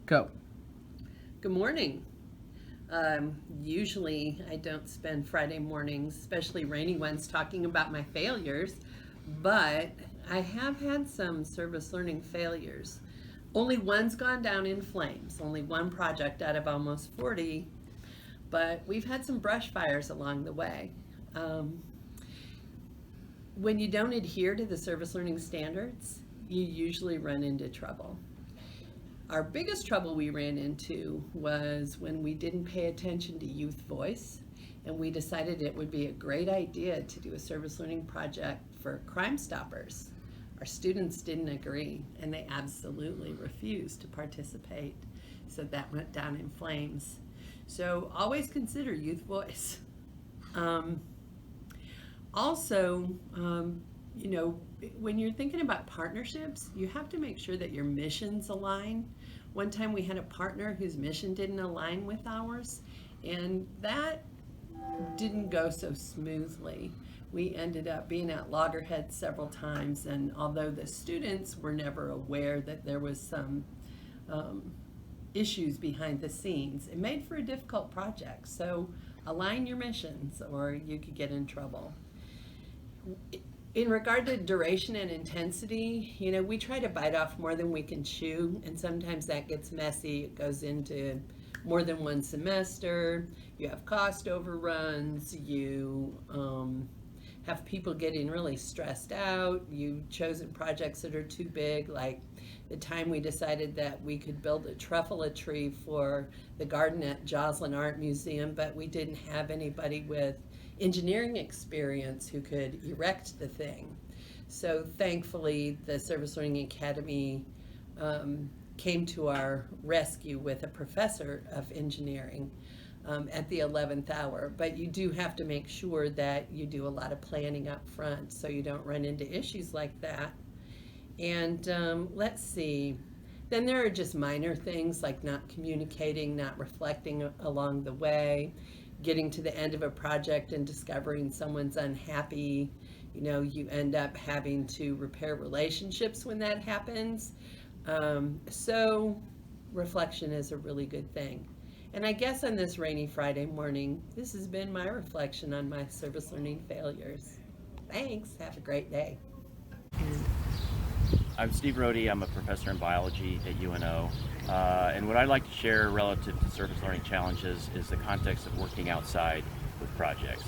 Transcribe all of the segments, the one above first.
Go. Good morning. Usually, I don't spend Friday mornings, especially rainy ones, talking about my failures, but I have had some service learning failures. Only one's gone down in flames, only one project out of almost 40, but we've had some brush fires along the way. Um, when you don't adhere to the service learning standards, you usually run into trouble. Our biggest trouble we ran into was when we didn't pay attention to youth voice, and we decided it would be a great idea to do a service learning project for Crime Stoppers. Our students didn't agree, and they absolutely refused to participate, so that went down in flames. So always consider youth voice. Um, also, you know, when you're thinking about partnerships, you have to make sure that your missions align. One time we had a partner whose mission didn't align with ours, and that didn't go so smoothly. We ended up being at loggerheads several times, and although the students were never aware that there was some um, issues behind the scenes, it made for a difficult project. So align your missions or you could get in trouble. In regard to duration and intensity, we try to bite off more than we can chew, and sometimes that gets messy. It goes into more than one semester. You have cost overruns. You have people getting really stressed out. You've chosen projects that are too big, like the time we decided that we could build a truffula tree for the garden at Joslin Art Museum, but we didn't have anybody with engineering experience who could erect the thing. So thankfully, the Service Learning Academy came to our rescue with a professor of engineering at the 11th hour. But you do have to make sure that you do a lot of planning up front so you don't run into issues like that. And let's see. Then there are just minor things like not communicating, not reflecting along the way, getting to the end of a project and discovering someone's unhappy. You end up having to repair relationships when that happens. So reflection is a really good thing. And I guess on this rainy Friday morning, this has been my reflection on my service learning failures. Thanks. Have a great day. I'm Steve Rohde. I'm a professor in biology at UNO. And what I'd like to share relative to service learning challenges is the context of working outside with projects.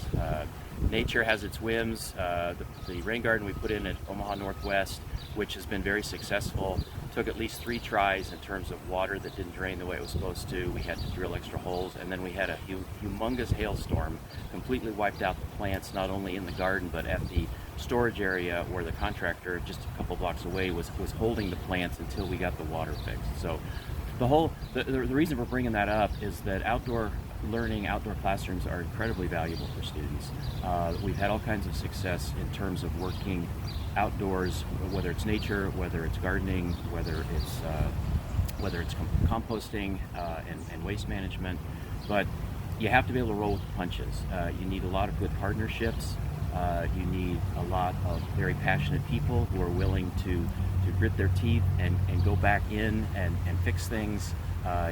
Nature has its whims. The rain garden we put in at Omaha Northwest, which has been very successful, took at least 3 tries in terms of water that didn't drain the way it was supposed to. We had to drill extra holes, and then we had a humongous hailstorm, completely wiped out the plants, not only in the garden, but at the storage area where the contractor just a couple blocks away was holding the plants until we got the water fixed. So the reason we're bringing that up is that outdoor classrooms are incredibly valuable for students. We've had all kinds of success in terms of working outdoors, whether it's nature, whether it's gardening, whether it's composting and waste management. But you have to be able to roll with the punches. You need a lot of good partnerships. You need a lot of very passionate people who are willing to grit their teeth and go back in and fix things.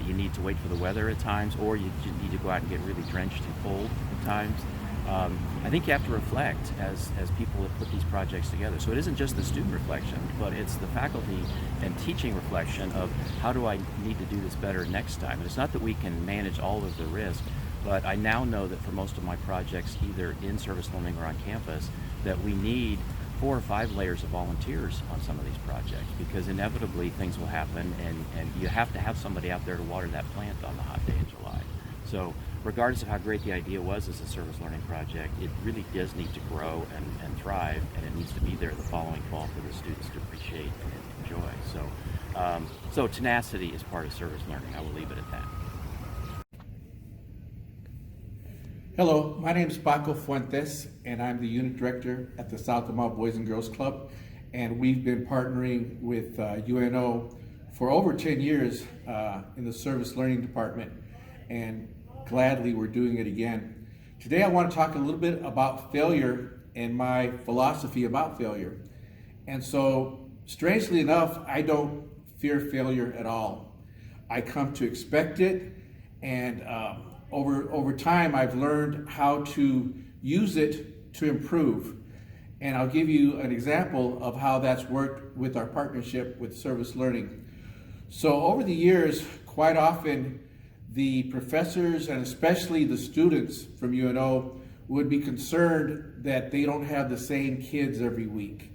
You need to wait for the weather at times, or you need to go out and get really drenched and cold at times. I think you have to reflect as people have put these projects together. So it isn't just the student reflection, but it's the faculty and teaching reflection of how do I need to do this better next time. And it's not that we can manage all of the risk, but I now know that for most of my projects, either in service learning or on campus, that we need 4 or 5 layers of volunteers on some of these projects, because inevitably things will happen, and you have to have somebody out there to water that plant on the hot day in July. So regardless of how great the idea was as a service learning project, it really does need to grow and thrive, and it needs to be there the following fall for the students to appreciate and enjoy. So tenacity is part of service learning. I will leave it at that. Hello, my name is Paco Fuentes, and I'm the unit director at the South Omaha Boys and Girls Club. And we've been partnering with UNO for over 10 years in the service learning department, and gladly we're doing it again. Today I want to talk a little bit about failure and my philosophy about failure. And so, strangely enough, I don't fear failure at all. I come to expect it, and over time I've learned how to use it to improve. And I'll give you an example of how that's worked with our partnership with Service Learning. So over the years, quite often the professors and especially the students from UNO would be concerned that they don't have the same kids every week.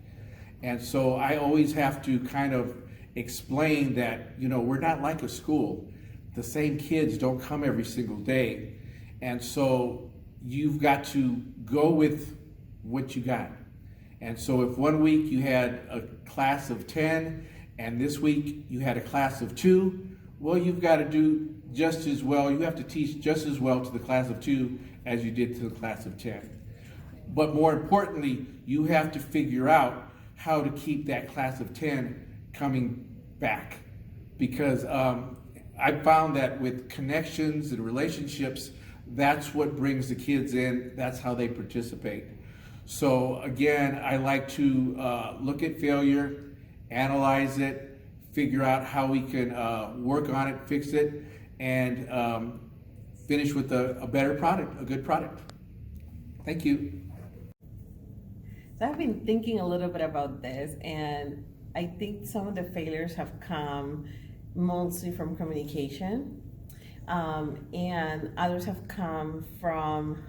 And so I always have to kind of explain that, we're not like a school. The same kids don't come every single day. And so you've got to go with what you got. And so if one week you had a class of 10 and this week you had a class of 2, well, you've got to do just as well. You have to teach just as well to the class of 2 as you did to the class of 10. But more importantly, you have to figure out how to keep that class of 10 coming back. Because I found that with connections and relationships, that's what brings the kids in. That's how they participate. So again, I like to look at failure, analyze it, figure out how we can work on it, fix it, and finish with a better product, a good product. Thank you. So I've been thinking a little bit about this, and I think some of the failures have come mostly from communication, and others have come from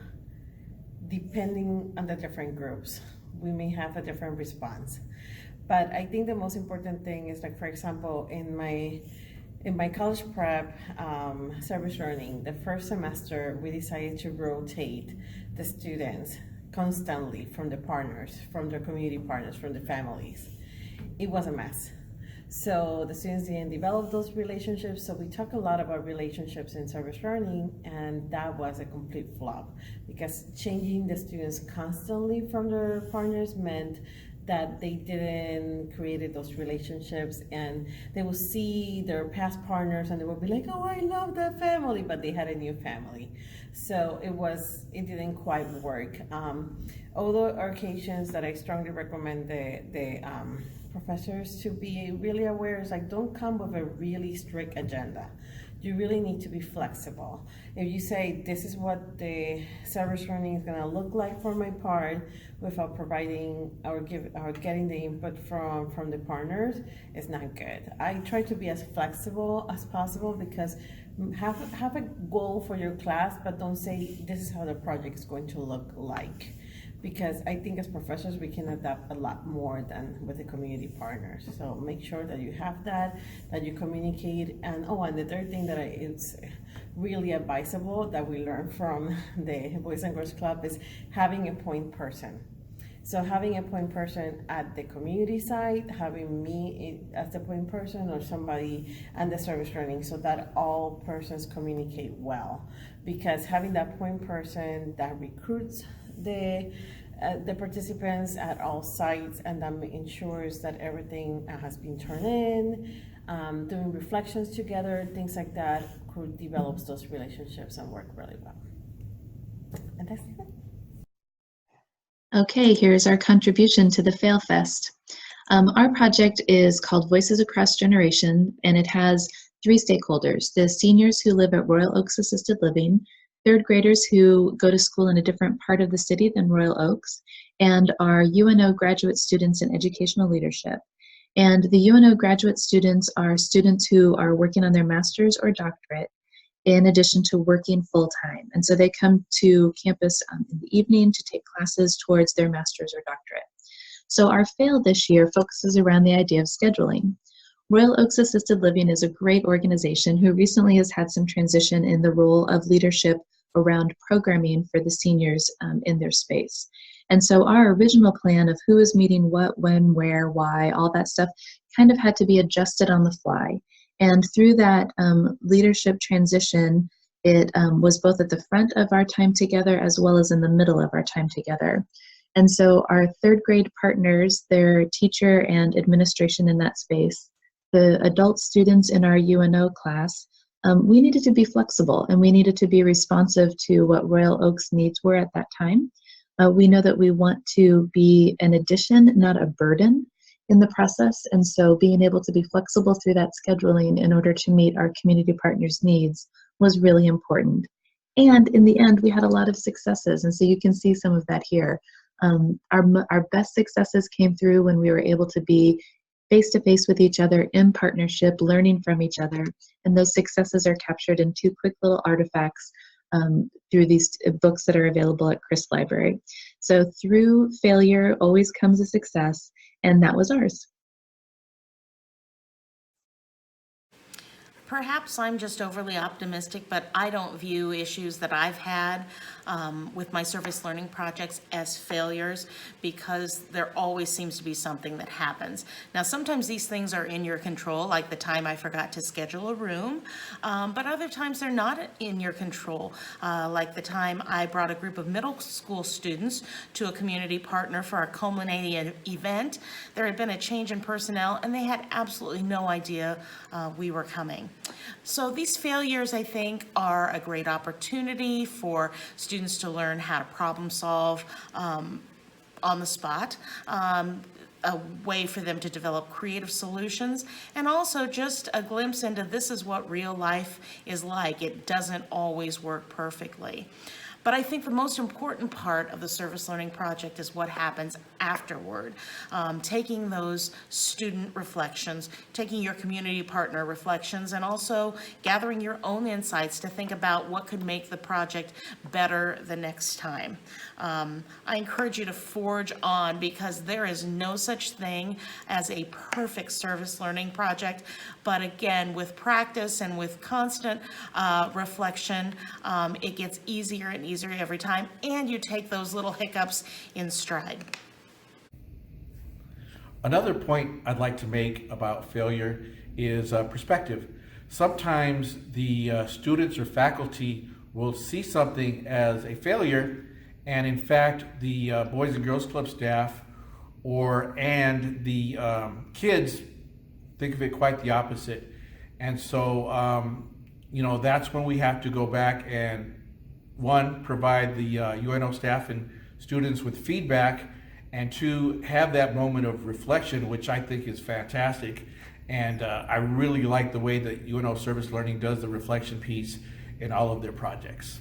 depending on the different groups. We may have a different response. But I think the most important thing is, like, for example, in my college prep service learning, the first semester we decided to rotate the students constantly from the partners, from their community partners, from the families. It was a mess. So the students didn't develop those relationships. So we talk a lot about relationships in service learning, and that was a complete flop, because changing the students constantly from their partners meant that they didn't create those relationships, and they will see their past partners and they will be like, oh, I love that family, but they had a new family. So it didn't quite work. Although occasions that I strongly recommend the professors to be really aware is, like, don't come with a really strict agenda. You really need to be flexible. If you say, this is what the service learning is gonna look like for my part, without providing or getting the input from the partners, it's not good. I try to be as flexible as possible, because have a goal for your class, but don't say this is how the project is going to look like. Because I think as professors, we can adapt a lot more than with the community partners. So make sure that you have that you communicate. And the third thing that it's really advisable that we learned from the Boys and Girls Club is having a point person. So having a point person at the community side, having me as the point person, or somebody and the service learning, so that all persons communicate well. Because having that point person that recruits the participants at all sites, and that ensures that everything has been turned in, doing reflections together, things like that, could develop those relationships and work really well. And that's it. Okay, here's our contribution to the FailFest. Our project is called Voices Across Generation, and it has 3 stakeholders: the seniors who live at Royal Oaks Assisted Living, 3rd graders who go to school in a different part of the city than Royal Oaks, and our UNO graduate students in educational leadership. And the UNO graduate students are students who are working on their master's or doctorate in addition to working full-time. And so they come to campus in the evening to take classes towards their master's or doctorate. So our FAIL this year focuses around the idea of scheduling. Royal Oaks Assisted Living is a great organization who recently has had some transition in the role of leadership around programming for the seniors in their space. And so our original plan of who is meeting what, when, where, why, all that stuff kind of had to be adjusted on the fly. And through that leadership transition, it was both at the front of our time together as well as in the middle of our time together. And so our 3rd grade partners, their teacher and administration in that space, the adult students in our UNO class, we needed to be flexible, and we needed to be responsive to what Royal Oaks' needs were at that time. We know that we want to be an addition, not a burden, in the process. And so being able to be flexible through that scheduling in order to meet our community partners' needs was really important. And in the end, we had a lot of successes. And so you can see some of that here. Our best successes came through when we were able to be face to face with each other in partnership, learning from each other. And those successes are captured in 2 quick little artifacts through these books that are available at Chris Library. So through failure always comes a success, and that was ours. Perhaps I'm just overly optimistic, but I don't view issues that I've had with my service learning projects as failures, because there always seems to be something that happens. Now, sometimes these things are in your control, like the time I forgot to schedule a room, but other times they're not in your control, like the time I brought a group of middle school students to a community partner for our culminating event. There had been a change in personnel, and they had absolutely no idea we were coming. So these failures, I think, are a great opportunity for students to learn how to problem solve on the spot, a way for them to develop creative solutions, and also just a glimpse into this is what real life is like. It doesn't always work perfectly. But I think the most important part of the service learning project is what happens afterward. Taking those student reflections, taking your community partner reflections, and also gathering your own insights to think about what could make the project better the next time. I encourage you to forge on, because there is no such thing as a perfect service learning project. But again, with practice and with constant reflection, it gets easier and easier every time, and you take those little hiccups in stride. Another point I'd like to make about failure is perspective. Sometimes the students or faculty will see something as a failure, and in fact, the Boys and Girls Club staff and the kids think of it quite the opposite. And so, that's when we have to go back and, one, provide the UNO staff and students with feedback, and 2, have that moment of reflection, which I think is fantastic. And I really like the way that UNO Service Learning does the reflection piece in all of their projects.